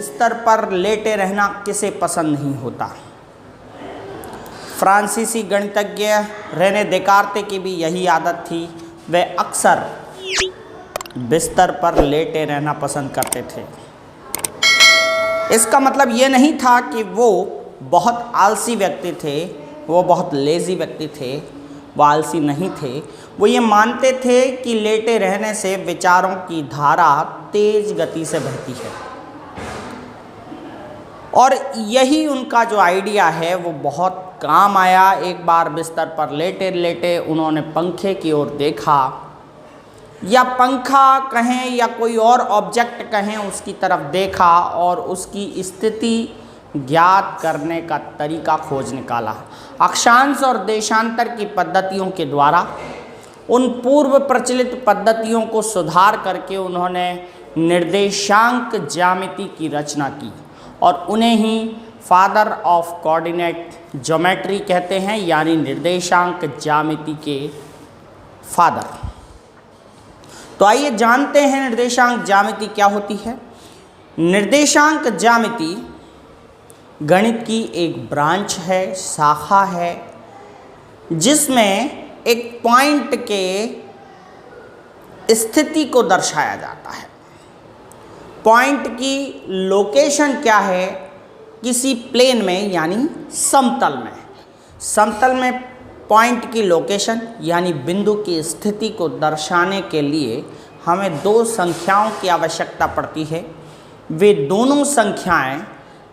बिस्तर पर लेटे रहना किसे पसंद नहीं होता। फ्रांसीसी गणितज्ञ रेने देकार्ते की भी यही आदत थी, वे अक्सर बिस्तर पर लेटे रहना पसंद करते थे। इसका मतलब ये नहीं था कि वो बहुत आलसी व्यक्ति थे, वो बहुत लेज़ी व्यक्ति थे, वो आलसी नहीं थे। वो ये मानते थे कि लेटे रहने से विचारों की धारा तेज गति से बहती है, और यही उनका जो आइडिया है वो बहुत काम आया। एक बार बिस्तर पर लेटे लेटे उन्होंने पंखे की ओर देखा, या पंखा कहें या कोई और ऑब्जेक्ट कहें, उसकी तरफ देखा और उसकी स्थिति ज्ञात करने का तरीका खोज निकाला। अक्षांश और देशांतर की पद्धतियों के द्वारा उन पूर्व प्रचलित पद्धतियों को सुधार करके उन्होंने निर्देशांक ज्यामिति की रचना की, और उन्हें ही फादर ऑफ कोऑर्डिनेट ज्योमेट्री कहते हैं, यानी निर्देशांक ज्यामिति के फादर। तो आइए जानते हैं निर्देशांक ज्यामिति क्या होती है। निर्देशांक ज्यामिति गणित की एक ब्रांच है, शाखा है, जिसमें एक पॉइंट के स्थिति को दर्शाया जाता है। पॉइंट की लोकेशन क्या है, किसी प्लेन में यानी समतल में। समतल में पॉइंट की लोकेशन यानी बिंदु की स्थिति को दर्शाने के लिए हमें दो संख्याओं की आवश्यकता पड़ती है। वे दोनों संख्याएं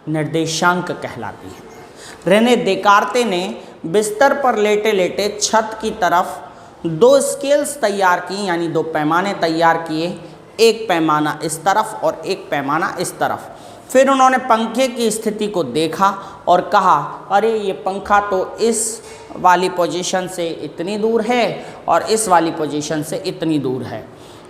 निर्देशांक कहलाती हैं। रेने देकार्ते ने बिस्तर पर लेटे लेटे छत की तरफ दो स्केल्स तैयार की, यानी दो पैमाने तैयार किए, एक पैमाना इस तरफ और एक पैमाना इस तरफ। फिर उन्होंने पंखे की स्थिति को देखा और कहा, अरे ये पंखा तो इस वाली पोजीशन से इतनी दूर है और इस वाली पोजीशन से इतनी दूर है।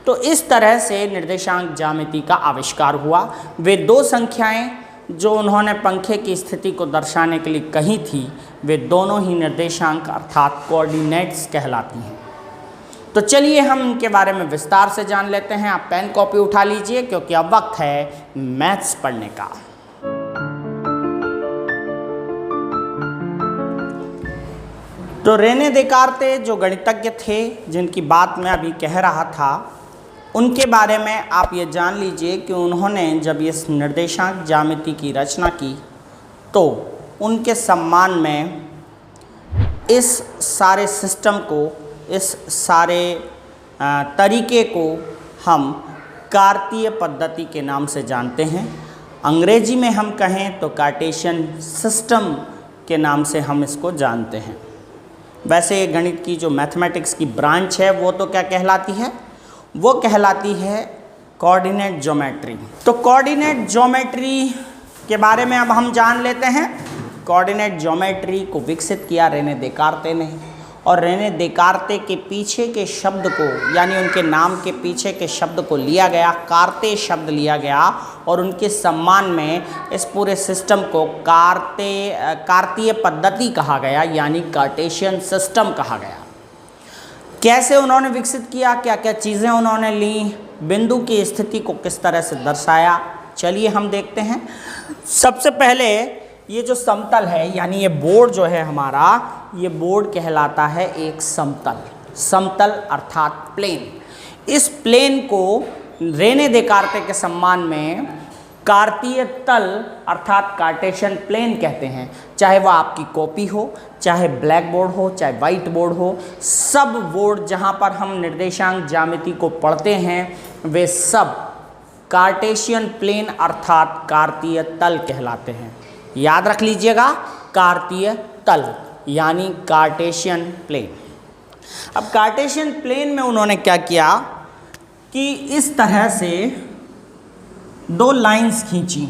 तो इस तरह से निर्देशांक ज्यामिति का आविष्कार हुआ। वे दो संख्याएं जो उन्होंने पंखे की स्थिति को दर्शाने के लिए कही थी, वे दोनों ही निर्देशांक अर्थात कोऑर्डिनेट्स कहलाती हैं। तो चलिए हम इनके बारे में विस्तार से जान लेते हैं। आप पेन कॉपी उठा लीजिए, क्योंकि अब वक्त है मैथ्स पढ़ने का। तो रेने देकार्ते जो गणितज्ञ थे, जिनकी बात मैं अभी कह रहा था, उनके बारे में आप ये जान लीजिए कि उन्होंने जब इस निर्देशांक ज्यामिति की रचना की तो उनके सम्मान में इस सारे सिस्टम को, इस सारे तरीके को हम कार्तीय पद्धति के नाम से जानते हैं। अंग्रेजी में हम कहें तो कार्टेशियन सिस्टम के नाम से हम इसको जानते हैं। वैसे गणित की जो मैथमेटिक्स की ब्रांच है वो तो क्या कहलाती है, वो कहलाती है कोऑर्डिनेट ज्योमेट्री। तो कोऑर्डिनेट ज्योमेट्री के बारे में अब हम जान लेते हैं। कोऑर्डिनेट ज्योमेट्री को विकसित किया रेने देकार्ते ने, और रेने देकार्ते के पीछे के शब्द को, यानी उनके नाम के पीछे के शब्द को लिया गया, कार्ते शब्द लिया गया, और उनके सम्मान में इस पूरे सिस्टम को कार्तीय पद्धति कहा गया, यानी कार्टेशियन सिस्टम कहा गया। कैसे उन्होंने विकसित किया, क्या क्या चीज़ें उन्होंने ली, बिंदु की स्थिति को किस तरह से दर्शाया, चलिए हम देखते हैं। सबसे पहले ये जो समतल है, यानी ये बोर्ड जो है हमारा, ये बोर्ड कहलाता है एक समतल। समतल अर्थात प्लेन। इस प्लेन को रेने देकार्ते के सम्मान में कार्तीय तल अर्थात कार्टेशियन प्लेन कहते हैं। चाहे वह आपकी कॉपी हो, चाहे ब्लैक बोर्ड हो, चाहे वाइट बोर्ड हो, सब बोर्ड जहाँ पर हम निर्देशांक ज्यामिति को पढ़ते हैं वे सब कार्टेशियन प्लेन अर्थात कार्तीय तल कहलाते हैं। याद रख लीजिएगा, कार्तीय तल यानी कार्टेशियन प्लेन। अब कार्टेशियन प्लेन में उन्होंने क्या किया कि इस तरह से दो लाइंस खींची,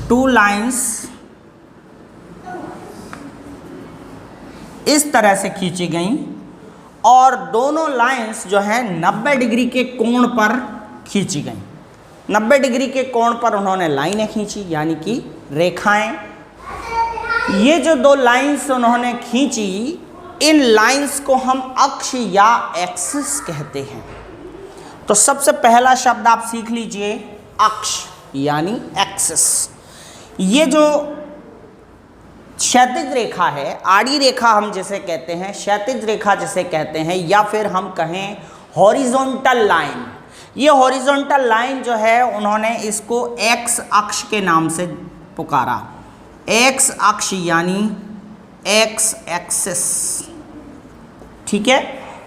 टू लाइंस इस तरह से खींची गई, और दोनों लाइंस जो है 90 डिग्री के कोण पर खींची गई। 90 डिग्री के कोण पर उन्होंने लाइनें खींची, यानी कि रेखाएं। ये जो दो लाइंस उन्होंने खींची, इन लाइंस को हम अक्ष या एक्सिस कहते हैं। तो सबसे पहला शब्द आप सीख लीजिए, अक्ष। यानी एक्सिस। ये जो क्षैतिज रेखा है, आड़ी रेखा हम जिसे कहते हैं, क्षैतिज रेखा जिसे कहते हैं, या फिर हम कहें हॉरिजॉन्टल लाइन, ये हॉरिजॉन्टल लाइन जो है उन्होंने इसको एक्स अक्ष के नाम से पुकारा। एक्स अक्ष यानी एक्स एक्सिस, ठीक है,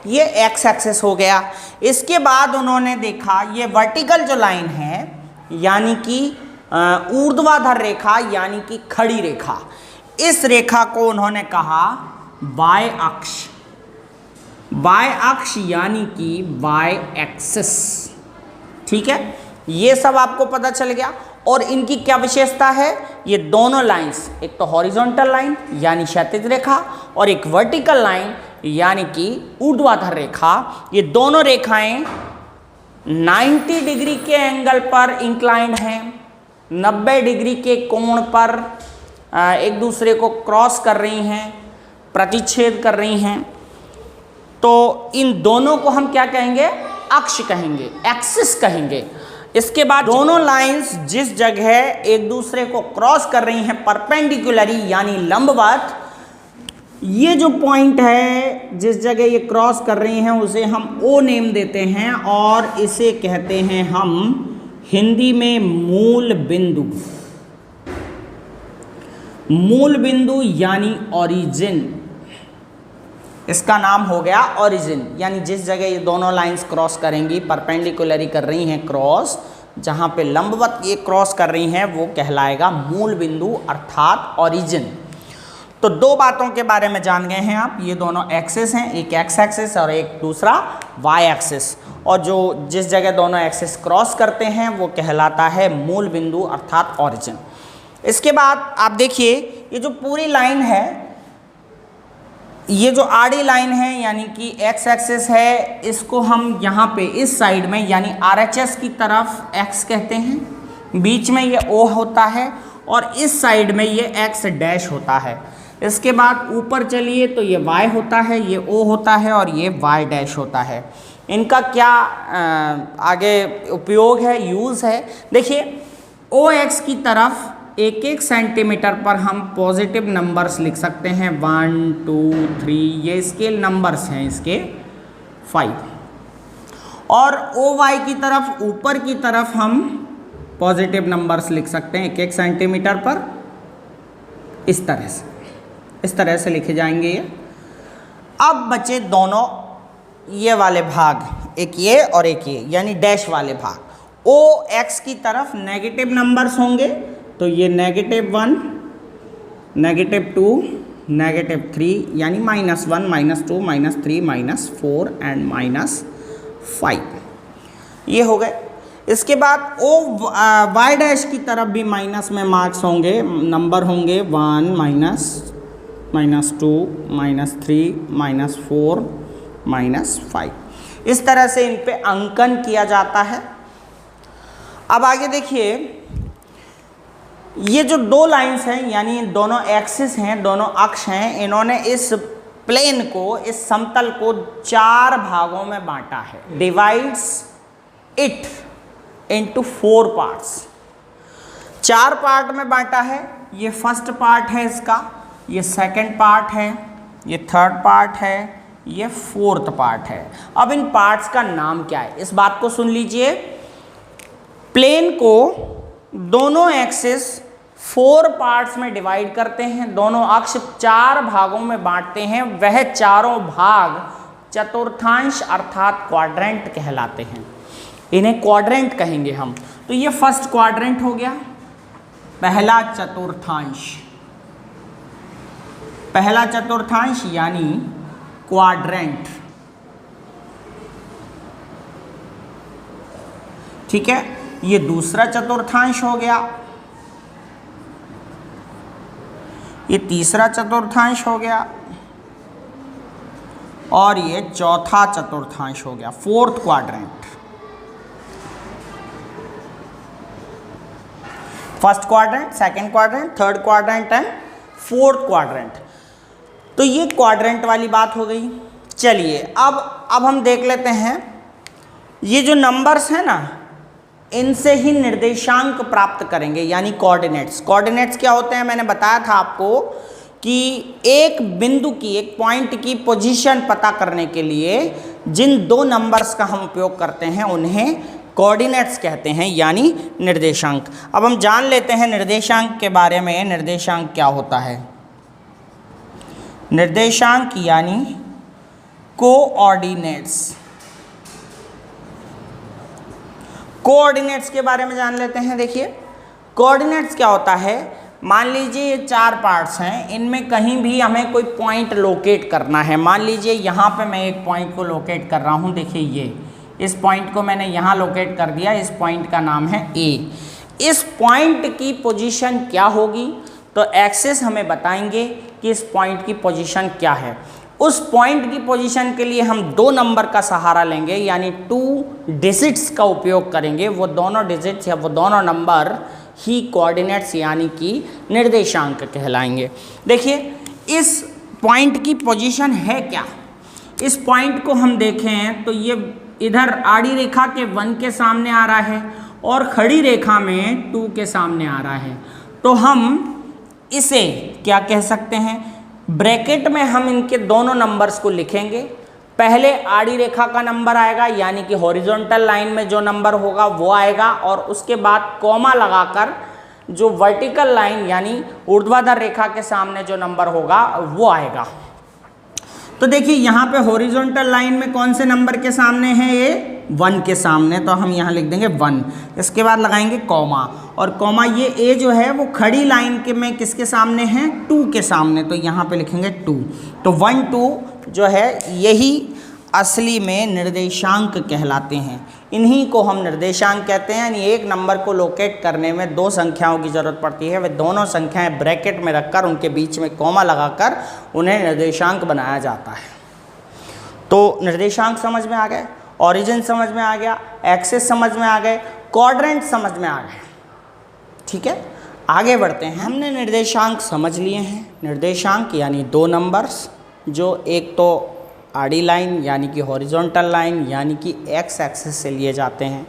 ये एक्स एक्सिस हो गया। इसके बाद उन्होंने देखा ये वर्टिकल जो लाइन है यानी कि ऊर्ध्वाधर रेखा यानी कि खड़ी रेखा, इस रेखा को उन्होंने कहा वाई अक्ष। वाई अक्ष यानी कि वाई एक्सिस, ठीक है, ये सब आपको पता चल गया। और इनकी क्या विशेषता है, ये दोनों लाइंस, एक तो हॉरिजॉन्टल लाइन यानी क्षैतिज रेखा और एक वर्टिकल लाइन यानी कि ऊर्ध्वाधर रेखा, ये दोनों रेखाएं 90 डिग्री के एंगल पर इंक्लाइंड हैं, 90 डिग्री के कोण पर एक दूसरे को क्रॉस कर रही हैं, प्रतिच्छेद कर रही हैं। तो इन दोनों को हम क्या कहेंगे, अक्ष कहेंगे, एक्सिस कहेंगे। इसके बाद दोनों लाइंस जिस जगह एक दूसरे को क्रॉस कर रही हैं परपेंडिकुलरी यानी लंबवत, ये जो पॉइंट है जिस जगह ये क्रॉस कर रही हैं उसे हम ओ नेम देते हैं और इसे कहते हैं हम हिंदी में मूल बिंदु। मूल बिंदु यानी ओरिजिन, इसका नाम हो गया ओरिजिन। यानी जिस जगह ये दोनों लाइंस क्रॉस करेंगी, परपेंडिकुलरी कर रही हैं क्रॉस, जहाँ पे लंबवत ये क्रॉस कर रही हैं वो कहलाएगा मूल बिंदु अर्थात ओरिजिन। तो दो बातों के बारे में जान गए हैं आप, ये दोनों एक्सिस हैं, एक एक्स एक्सिस और एक दूसरा वाई एक्सिस, और जो जिस जगह दोनों एक्सिस क्रॉस करते हैं वो कहलाता है मूल बिंदु अर्थात ओरिजिन। इसके बाद आप देखिए ये जो पूरी लाइन है, ये जो आड़ी लाइन है यानी कि एक्स एक्सिस है, इसको हम यहाँ पे इस साइड में यानी RHS की तरफ x कहते हैं, बीच में ये O होता है और इस साइड में ये x डैश होता है। इसके बाद ऊपर चलिए तो ये y होता है, ये O होता है और ये y डैश होता है। इनका क्या आगे उपयोग है, यूज़ है, देखिए OX की तरफ एक एक सेंटीमीटर पर हम पॉजिटिव नंबर्स लिख सकते हैं, 1 2 3, ये स्केल नंबर्स हैं इसके 5। और OY की तरफ ऊपर की तरफ हम पॉजिटिव नंबर्स लिख सकते हैं एक एक सेंटीमीटर पर, इस तरह से लिखे जाएंगे ये। अब बचे दोनों ये वाले भाग, एक ये और एक ये, यानी डैश वाले भाग। OX की तरफ नेगेटिव नंबर्स होंगे तो ये -1, -2, -3 यानी -1, -2, -3, -4 एंड -5, ये हो गए। इसके बाद वाई डैश की तरफ भी माइनस में मार्क्स होंगे, नंबर होंगे 1, -2, -3, -4, -5। इस तरह से इन पे अंकन किया जाता है। अब आगे देखिए, ये जो दो लाइंस हैं यानी दोनों एक्सिस हैं, दोनों अक्ष हैं, इन्होंने इस प्लेन को, इस समतल को 4 भागों में बांटा है। Divides it into 4 parts, 4 part में बांटा है। ये फर्स्ट पार्ट है इसका, ये सेकंड पार्ट है, ये थर्ड पार्ट है, ये फोर्थ पार्ट है। अब इन पार्ट्स का नाम क्या है, इस बात को सुन लीजिए। प्लेन को दोनों एक्सिस 4 पार्ट्स में डिवाइड करते हैं, दोनों अक्ष 4 भागों में बांटते हैं, वह चारों भाग चतुर्थांश अर्थात क्वाड्रेंट कहलाते हैं। इन्हें क्वाड्रेंट कहेंगे हम। तो ये फर्स्ट क्वाड्रेंट हो गया, पहला चतुर्थांश, पहला चतुर्थांश यानी क्वाड्रेंट, ठीक है। ये दूसरा चतुर्थांश हो गया, ये तीसरा चतुर्थांश हो गया और ये चौथा चतुर्थांश हो गया, fourth quadrant. First quadrant, second quadrant, third quadrant and fourth quadrant. तो ये क्वाड्रेंट वाली बात हो गई। चलिए अब हम देख लेते हैं ये जो नंबर्स हैं ना, इनसे ही निर्देशांक प्राप्त करेंगे, यानी कोऑर्डिनेट्स। कोऑर्डिनेट्स क्या होते हैं, मैंने बताया था आपको कि एक बिंदु की, एक पॉइंट की पोजीशन पता करने के लिए जिन दो नंबर्स का हम उपयोग करते हैं उन्हें कोऑर्डिनेट्स कहते हैं, यानी निर्देशांक। अब हम जान लेते हैं निर्देशांक के बारे में। निर्देशांक क्या होता है? निर्देशांक यानी कोऑर्डिनेट्स। कोऑर्डिनेट्स के बारे में जान लेते हैं। देखिए कोऑर्डिनेट्स क्या होता है, मान लीजिए ये चार पार्ट्स हैं, इनमें कहीं भी हमें कोई पॉइंट लोकेट करना है। मान लीजिए यहाँ पे मैं एक पॉइंट को लोकेट कर रहा हूँ, देखिए ये इस पॉइंट को मैंने यहाँ लोकेट कर दिया, इस पॉइंट का नाम है ए। इस पॉइंट की पोजीशन क्या होगी, तो एक्सिस हमें बताएंगे कि इस पॉइंट की पोजीशन क्या है। उस पॉइंट की पोजीशन के लिए हम दो नंबर का सहारा लेंगे, यानी 2 डिजिट्स का उपयोग करेंगे। वो दोनों डिजिट्स या वो दोनों नंबर ही कोऑर्डिनेट्स यानी कि निर्देशांक कहलाएंगे। देखिए इस पॉइंट की पोजीशन है क्या, इस पॉइंट को हम देखें तो ये इधर आड़ी रेखा के 1 के सामने आ रहा है और खड़ी रेखा में 2 के सामने आ रहा है। तो हम इसे क्या कह सकते हैं, ब्रैकेट में हम इनके दोनों नंबर्स को लिखेंगे। पहले आड़ी रेखा का नंबर आएगा, यानी कि हॉरिजॉन्टल लाइन में जो नंबर होगा वो आएगा, और उसके बाद कॉमा लगाकर जो वर्टिकल लाइन यानी ऊर्ध्वाधर रेखा के सामने जो नंबर होगा वो आएगा। तो देखिए यहाँ पे हॉरिजॉन्टल लाइन में कौन से नंबर के सामने है, ये 1 के सामने, तो हम यहाँ लिख देंगे 1। इसके बाद लगाएंगे कॉमा, और कॉमा ये ए जो है वो खड़ी लाइन के में किसके सामने है, 2 के सामने, तो यहाँ पे लिखेंगे 2। तो 1 2 जो है यही असली में निर्देशांक कहलाते हैं। इन्हीं को हम निर्देशांक कहते हैं। यानी एक नंबर को लोकेट करने में दो संख्याओं की ज़रूरत पड़ती है, वे दोनों संख्याएं ब्रैकेट में रखकर उनके बीच में कॉमा लगाकर उन्हें निर्देशांक बनाया जाता है। तो निर्देशांक समझ में आ गए, ओरिजिन समझ में आ गया, एक्सिस समझ में आ गए, क्वाड्रेंट समझ में आ गए। ठीक है, आगे बढ़ते हैं। हमने निर्देशांक समझ लिए हैं। निर्देशांक यानी दो नंबर्स जो एक तो आड़ी लाइन यानी कि हॉरिजॉन्टल लाइन यानी कि एक्स एक्सिस से लिए जाते हैं,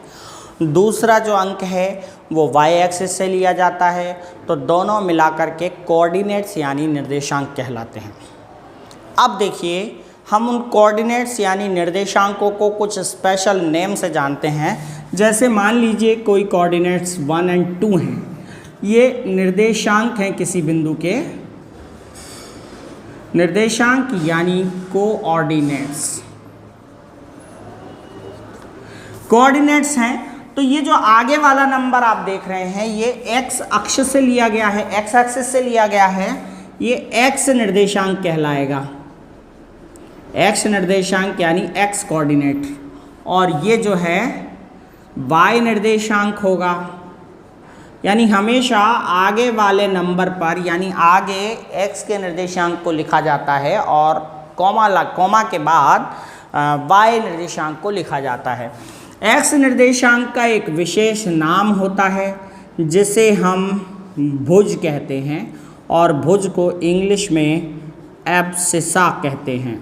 दूसरा जो अंक है वो वाई एक्सिस से लिया जाता है। तो दोनों मिलाकर के कोऑर्डिनेट्स यानी निर्देशांक कहलाते हैं। अब देखिए हम उन कोऑर्डिनेट्स यानी निर्देशांकों को कुछ स्पेशल नेम से जानते हैं। जैसे मान लीजिए कोई कोऑर्डिनेट्स 1 और 2 हैं, ये निर्देशांक हैं किसी बिंदु के, निर्देशांक यानी कोऑर्डिनेट्स। कोऑर्डिनेट्स हैं तो ये जो आगे वाला नंबर आप देख रहे हैं ये एक्स अक्ष से लिया गया है, एक्स एक्सिस से लिया गया है, ये एक्स निर्देशांक कहलाएगा। एक्स निर्देशांक यानी एक्स कोऑर्डिनेट, और ये जो है वाई निर्देशांक होगा। यानी हमेशा आगे वाले नंबर पर यानी आगे x के निर्देशांक को लिखा जाता है और कॉमा के बाद y निर्देशांक को लिखा जाता है। x निर्देशांक का एक विशेष नाम होता है जिसे हम भुज कहते हैं, और भुज को इंग्लिश में एब्सिसा कहते हैं।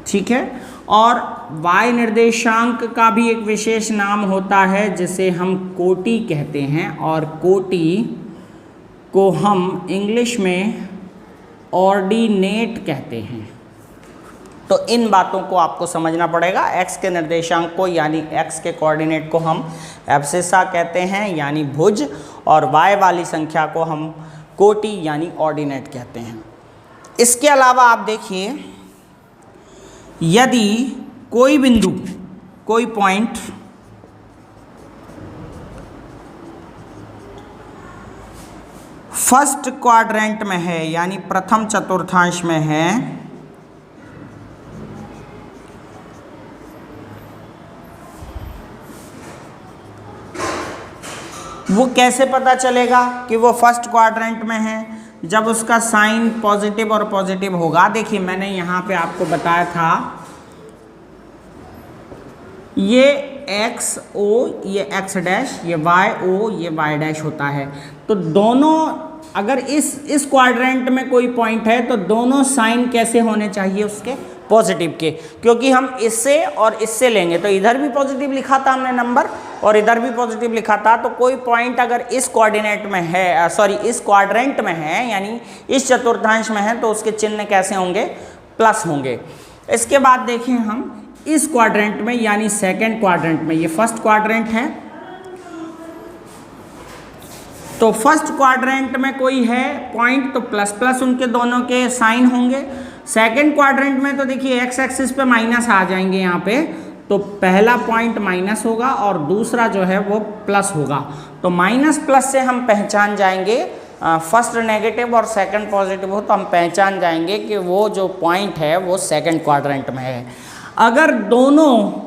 ठीक है, और y निर्देशांक का भी एक विशेष नाम होता है जिसे हम कोटि कहते हैं, और कोटि को हम इंग्लिश में ऑर्डिनेट कहते हैं। तो इन बातों को आपको समझना पड़ेगा। x के निर्देशांक को यानी x के कोऑर्डिनेट को हम एब्सिसा कहते हैं यानी भुज, और y वाली संख्या को हम कोटि यानी ऑर्डिनेट कहते हैं। इसके अलावा आप देखिए, यदि कोई बिंदु, कोई पॉइंट फर्स्ट क्वाड्रेंट में है यानी प्रथम चतुर्थांश में है, वो कैसे पता चलेगा कि वो फर्स्ट क्वाड्रेंट में है? जब उसका साइन पॉजिटिव और पॉजिटिव होगा। देखिए मैंने यहाँ पे आपको बताया था ये एक्स ओ ये एक्स डैश, ये वाई ओ ये वाई डैश होता है। तो दोनों अगर इस क्वाड्रेंट में कोई पॉइंट है तो दोनों साइन कैसे होने चाहिए उसके? पॉजिटिव के, क्योंकि हम इससे और इससे लेंगे तो इधर भी पॉजिटिव लिखा था हमने नंबर और इधर भी पॉजिटिव लिखा था। तो कोई पॉइंट अगर इस कोऑर्डिनेट में है, सॉरी इस क्वाड्रेंट में है, यानी इस चतुर्थांश में है, तो उसके चिन्ह कैसे होंगे? प्लस होंगे। इसके बाद देखें हम इस क्वाड्रेंट में, यानी सेकेंड क्वाड्रेंट में, ये फर्स्ट क्वाड्रेंट है, तो फर्स्ट क्वाड्रेंट में कोई है पॉइंट तो प्लस प्लस उनके दोनों के साइन होंगे। सेकंड क्वाड्रेंट में तो देखिए एक्स एक्सिस पे माइनस आ जाएंगे यहाँ पे, तो पहला पॉइंट माइनस होगा और दूसरा जो है वो प्लस होगा। तो माइनस प्लस से हम पहचान जाएंगे, फर्स्ट नेगेटिव और सेकंड पॉजिटिव हो तो हम पहचान जाएंगे कि वो जो पॉइंट है वो सेकंड क्वाड्रेंट में है। अगर दोनों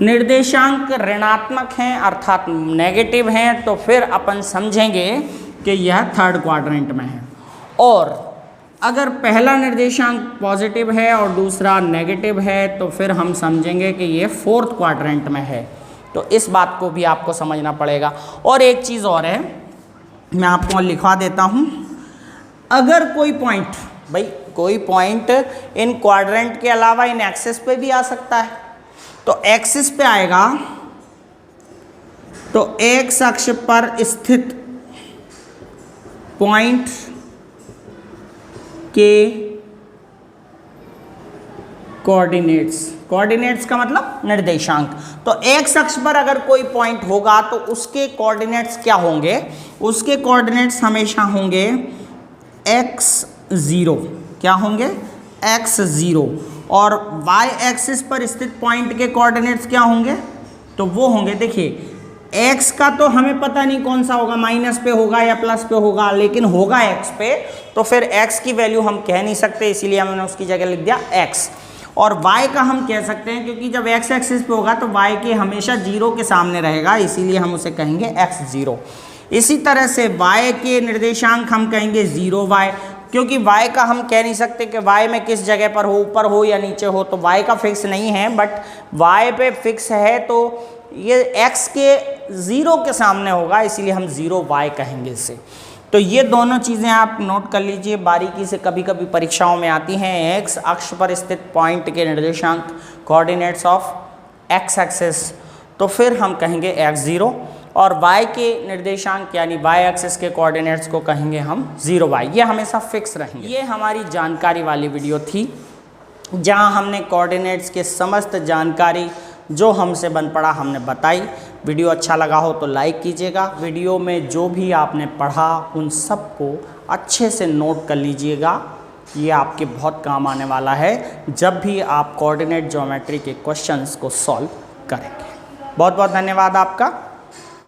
निर्देशांक ऋणात्मक हैं अर्थात नेगेटिव हैं तो फिर अपन समझेंगे कि यह थर्ड क्वाड्रेंट में है, और अगर पहला निर्देशांक पॉजिटिव है और दूसरा नेगेटिव है तो फिर हम समझेंगे कि ये फोर्थ क्वाड्रेंट में है। तो इस बात को भी आपको समझना पड़ेगा। और एक चीज़ और है, मैं आपको लिखवा देता हूँ। अगर कोई पॉइंट, भाई कोई पॉइंट इन क्वाड्रेंट के अलावा इन एक्सिस पे भी आ सकता है, तो एक्सिस पे आएगा तो एक्स अक्ष पर स्थित पॉइंट के कोऑर्डिनेट्स का मतलब निर्देशांक। तो एक्स अक्ष पर अगर कोई पॉइंट होगा तो उसके कोऑर्डिनेट्स क्या होंगे? उसके कोऑर्डिनेट्स हमेशा होंगे x0। क्या होंगे? x0। और y एक्सिस पर स्थित पॉइंट के कोऑर्डिनेट्स क्या होंगे? तो वो होंगे, देखिए x का तो हमें पता नहीं कौन सा होगा, माइनस पे होगा या प्लस पे होगा, लेकिन होगा x पे, तो फिर x की वैल्यू हम कह नहीं सकते, इसीलिए हमने उसकी जगह लिख दिया x। और y का हम कह सकते हैं क्योंकि जब x एक्सिस पे होगा तो y के हमेशा 0 के सामने रहेगा, इसीलिए हम उसे कहेंगे x0। इसी तरह से y के निर्देशांक हम कहेंगे 0y, क्योंकि y का हम कह नहीं सकते कि y में किस जगह पर हो, ऊपर हो या नीचे हो, तो y का फिक्स नहीं है, बट y पे फिक्स है तो ये x के 0 के सामने होगा, इसीलिए हम 0y कहेंगे इसे। तो ये दोनों चीज़ें आप नोट कर लीजिए, बारीकी से कभी कभी परीक्षाओं में आती हैं। x अक्ष पर स्थित पॉइंट के निर्देशांक कोऑर्डिनेट्स ऑफ x एक्सिस, तो फिर हम कहेंगे x0, और y के निर्देशांक यानी y एक्सिस के कोऑर्डिनेट्स को कहेंगे हम 0y। ये हमेशा फिक्स रहेंगे। ये हमारी जानकारी वाली वीडियो थी जहां हमने कोऑर्डिनेट्स के समस्त जानकारी जो हमसे बन पड़ा हमने बताई। वीडियो अच्छा लगा हो तो लाइक कीजिएगा। वीडियो में जो भी आपने पढ़ा उन सब को अच्छे से नोट कर लीजिएगा, ये आपके बहुत काम आने वाला है जब भी आप कोऑर्डिनेट ज्योमेट्री के क्वेश्चंस को सॉल्व करेंगे। बहुत बहुत धन्यवाद आपका।